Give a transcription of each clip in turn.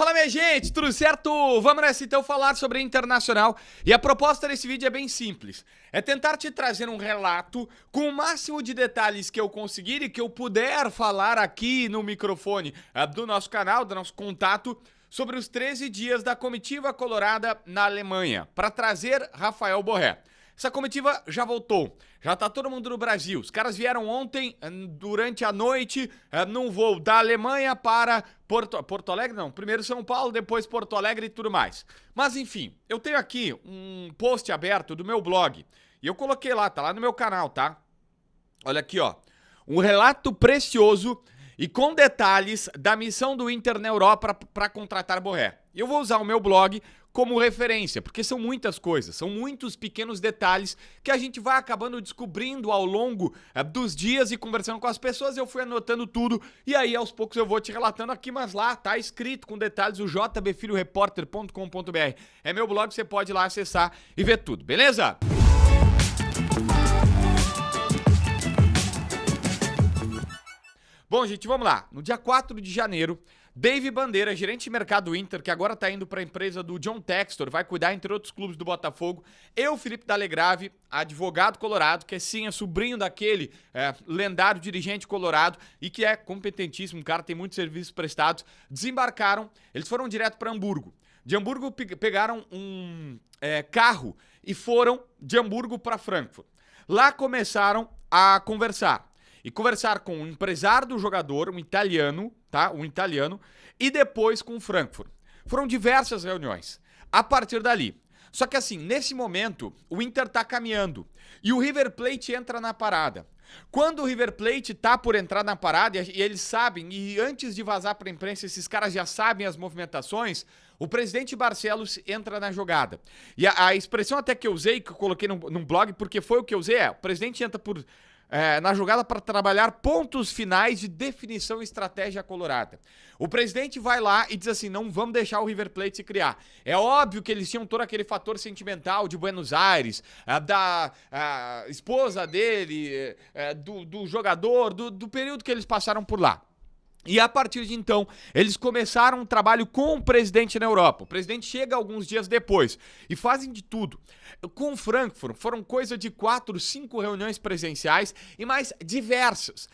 Fala, minha gente, tudo certo? Vamos nessa então falar sobre a Internacional. E a proposta desse vídeo é bem simples. É tentar te trazer um relato com o máximo de detalhes que eu conseguir e que eu puder falar aqui no microfone do nosso canal, do nosso contato, sobre os 13 dias da comitiva colorada na Alemanha, para trazer Rafael Borré. Essa comitiva já voltou, já tá todo mundo no Brasil. Os caras vieram ontem, durante a noite, num voo da Alemanha para Porto Alegre, não, primeiro São Paulo, depois Porto Alegre e tudo mais. Mas enfim, eu tenho aqui um post aberto do meu blog, e eu coloquei lá, tá lá no meu canal, tá? Olha aqui, ó, um relato precioso e com detalhes da missão do Inter na Europa para contratar Borré. E eu vou usar o meu blog como referência, porque são muitas coisas, são muitos pequenos detalhes que a gente vai acabando descobrindo ao longo dos dias e conversando com as pessoas. Eu fui anotando tudo e aí aos poucos eu vou te relatando aqui, mas lá tá escrito com detalhes o jbfilhoreporter.com.br. É meu blog, você pode ir lá acessar e ver tudo, beleza? Bom, gente, vamos lá. No dia 4 de janeiro, Dave Bandeira, gerente de mercado do Inter, que agora tá indo para a empresa do John Textor, vai cuidar, entre outros clubes, do Botafogo. Eu, Felipe D'Alegrave, advogado colorado, que sim, é sobrinho daquele lendário dirigente colorado e que é competentíssimo, o cara tem muitos serviços prestados, desembarcaram, eles foram direto para Hamburgo. De Hamburgo pegaram um carro e foram de Hamburgo para Frankfurt. Lá começaram a conversar. E conversar com o empresário do jogador, um italiano, tá? Um italiano, e depois com o Frankfurt. Foram diversas reuniões. A partir dali. Só que assim, nesse momento, o Inter tá caminhando. E o River Plate entra na parada. Quando o River Plate tá por entrar na parada, e eles sabem, e antes de vazar pra imprensa, esses caras já sabem as movimentações, o presidente Barcelos entra na jogada. E a expressão até que eu usei, que eu coloquei num blog, porque foi o que eu usei, o presidente entra na jogada para trabalhar pontos finais de definição e estratégia colorada. O presidente vai lá e diz assim, não vamos deixar o River Plate se criar. É óbvio que eles tinham todo aquele fator sentimental de Buenos Aires, da esposa dele, do jogador, do período que eles passaram por lá. E a partir de então, eles começaram um trabalho com o presidente na Europa. O presidente chega alguns dias depois e fazem de tudo. Com o Frankfurt, foram coisa de 4, 5 reuniões presenciais e mais diversas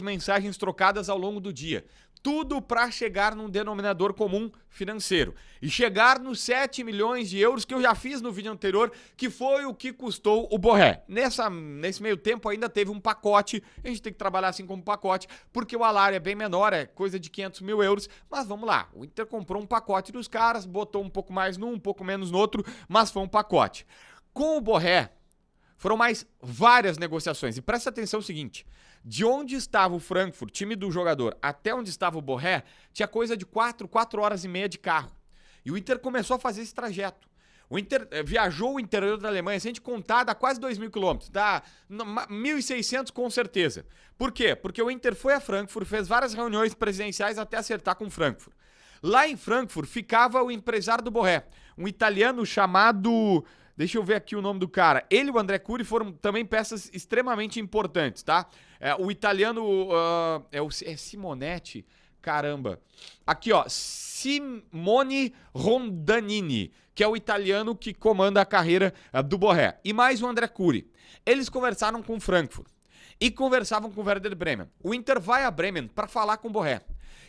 mensagens trocadas ao longo do dia. Tudo para chegar num denominador comum financeiro. E chegar nos 7 milhões de euros que eu já fiz no vídeo anterior, que foi o que custou o Borré. Nesse meio tempo ainda teve um pacote, a gente tem que trabalhar assim como pacote, porque o alário é bem menor, é coisa de 500 mil euros, mas vamos lá, o Inter comprou um pacote dos caras, botou um pouco mais num, um pouco menos no outro, mas foi um pacote. Com o Borré, foram mais várias negociações. E presta atenção no seguinte, de onde estava o Frankfurt, time do jogador, até onde estava o Borré, tinha coisa de 4 horas e meia de carro. E o Inter começou a fazer esse trajeto. O Inter viajou o interior da Alemanha, se a gente contar, dá quase 2.000 quilômetros, dá 1.600 com certeza. Por quê? Porque o Inter foi a Frankfurt, fez várias reuniões presidenciais até acertar com o Frankfurt. Lá em Frankfurt ficava o empresário do Borré, um italiano chamado... Deixa eu ver aqui o nome do cara. Ele e o André Curi foram também peças extremamente importantes, tá? O italiano é Simonetti, caramba. Aqui, ó, Simone Rondanini, que é o italiano que comanda a carreira do Borré. E mais o André Curi. Eles conversaram com o Frankfurt e conversavam com o Werder Bremen. O Inter vai a Bremen para falar com o Borré.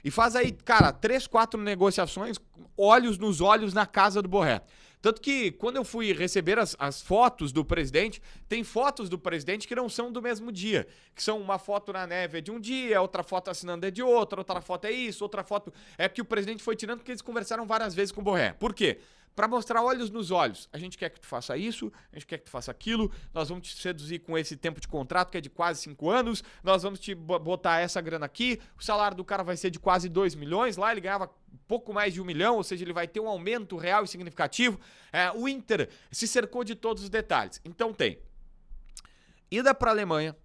E faz aí, cara, 3, 4 negociações, olhos nos olhos na casa do Borré. Tanto que quando eu fui receber as fotos do presidente, tem fotos do presidente que não são do mesmo dia. Que são uma foto na neve é de um dia, outra foto assinando é de outra foto é isso, outra foto é que o presidente foi tirando porque eles conversaram várias vezes com o Borré. Por quê? Para mostrar olhos nos olhos. A gente quer que tu faça isso, a gente quer que tu faça aquilo, nós vamos te seduzir com esse tempo de contrato que é de quase 5 anos, nós vamos te botar essa grana aqui, o salário do cara vai ser de quase 2 milhões, lá ele ganhava pouco mais de 1 milhão, ou seja, ele vai ter um aumento real e significativo. O Inter se cercou de todos os detalhes. Então tem ida para a Alemanha,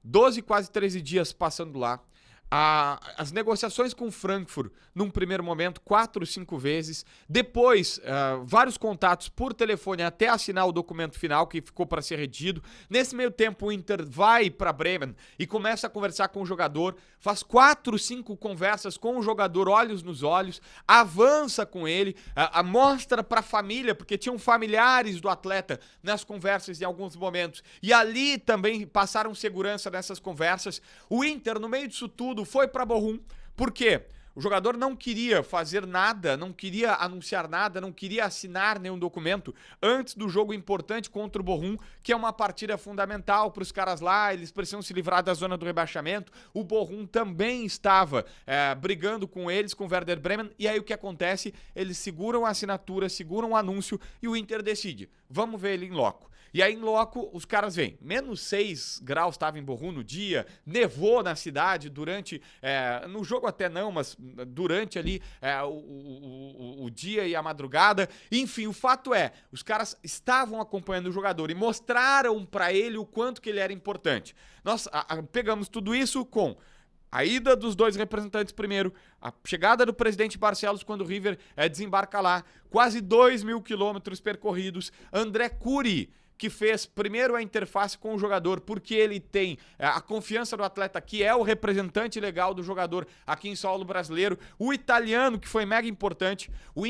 12, quase 13 dias passando lá, As negociações com o Frankfurt, num primeiro momento, 4, 5 vezes. Depois, vários contatos por telefone até assinar o documento final, que ficou para ser redigido. Nesse meio tempo, o Inter vai para Bremen e começa a conversar com o jogador. Faz 4, 5 conversas com o jogador, olhos nos olhos. Avança com ele, mostra para a família, porque tinham familiares do atleta nas conversas em alguns momentos. E ali também passaram segurança nessas conversas. O Inter, no meio disso tudo, foi para Bochum. Por quê? O jogador não queria fazer nada, não queria anunciar nada, não queria assinar nenhum documento antes do jogo importante contra o Bochum, que é uma partida fundamental para os caras lá, eles precisam se livrar da zona do rebaixamento. O Bochum também estava brigando com eles, com o Werder Bremen, e aí o que acontece? Eles seguram a assinatura, seguram o anúncio e o Inter decide, vamos ver ele em loco. E aí, em loco, os caras vêm. Menos 6 graus estava em Bochum no dia, nevou na cidade durante, no jogo até não, mas durante ali o dia e a madrugada. Enfim, o fato é, os caras estavam acompanhando o jogador e mostraram para ele o quanto que ele era importante. Nós pegamos tudo isso com a ida dos dois representantes primeiro, a chegada do presidente Barcelos quando o River desembarca lá, quase 2.000 quilômetros percorridos, André Curi, que fez primeiro a interface com o jogador, porque ele tem a confiança do atleta, que é o representante legal do jogador aqui em solo brasileiro, o italiano, que foi mega importante, o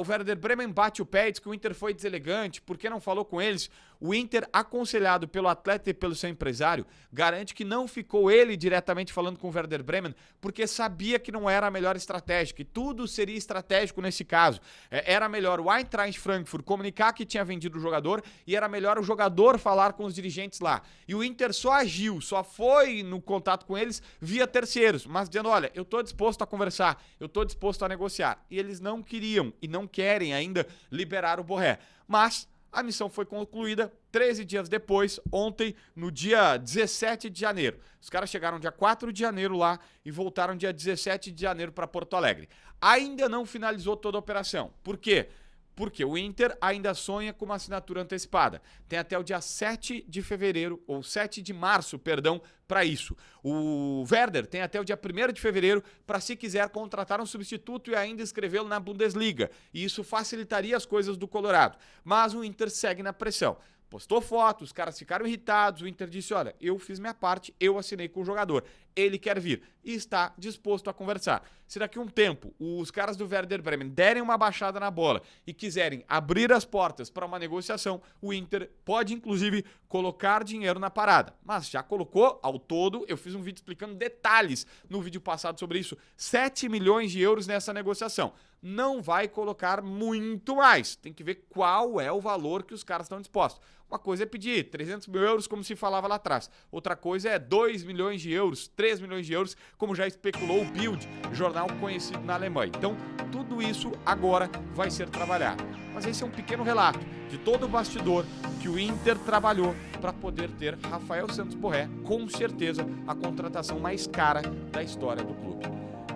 Werder Bremen bate o pé, diz que o Inter foi deselegante, porque não falou com eles. O Inter, aconselhado pelo atleta e pelo seu empresário, garante que não ficou ele diretamente falando com o Werder Bremen, porque sabia que não era a melhor estratégia, que tudo seria estratégico nesse caso. Era melhor o Eintracht Frankfurt comunicar que tinha vendido o jogador e era melhor o jogador falar com os dirigentes lá. E o Inter só agiu, só foi no contato com eles via terceiros, mas dizendo, olha, eu tô disposto a conversar, eu tô disposto a negociar. E eles não queriam e não querem ainda liberar o Borré. Mas a missão foi concluída 13 dias depois, ontem, no dia 17 de janeiro. Os caras chegaram dia 4 de janeiro lá e voltaram dia 17 de janeiro para Porto Alegre. Ainda não finalizou toda a operação. Por quê? Porque o Inter ainda sonha com uma assinatura antecipada. Tem até o dia 7 de fevereiro, ou 7 de março, perdão, para isso. O Werder tem até o dia 1º de fevereiro para, se quiser, contratar um substituto e ainda inscrevê-lo na Bundesliga. E isso facilitaria as coisas do Colorado. Mas o Inter segue na pressão. Postou foto, os caras ficaram irritados, o Inter disse, olha, eu fiz minha parte, eu assinei com o jogador, ele quer vir e está disposto a conversar. Se daqui a um tempo os caras do Werder Bremen derem uma baixada na bola e quiserem abrir as portas para uma negociação, o Inter pode, inclusive, colocar dinheiro na parada. Mas já colocou, ao todo, eu fiz um vídeo explicando detalhes no vídeo passado sobre isso, 7 milhões de euros nessa negociação. Não vai colocar muito mais. Tem que ver qual é o valor que os caras estão dispostos. Uma coisa é pedir 300 mil euros, como se falava lá atrás. Outra coisa é 2 milhões de euros, 3 milhões de euros, como já especulou o Bild, jornal conhecido na Alemanha. Então, tudo isso agora vai ser trabalhado. Mas esse é um pequeno relato de todo o bastidor que o Inter trabalhou para poder ter Rafael Santos Borré, com certeza a contratação mais cara da história do clube.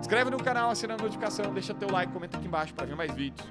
Inscreve no canal, assina a notificação, deixa teu like, comenta aqui embaixo para ver mais vídeos.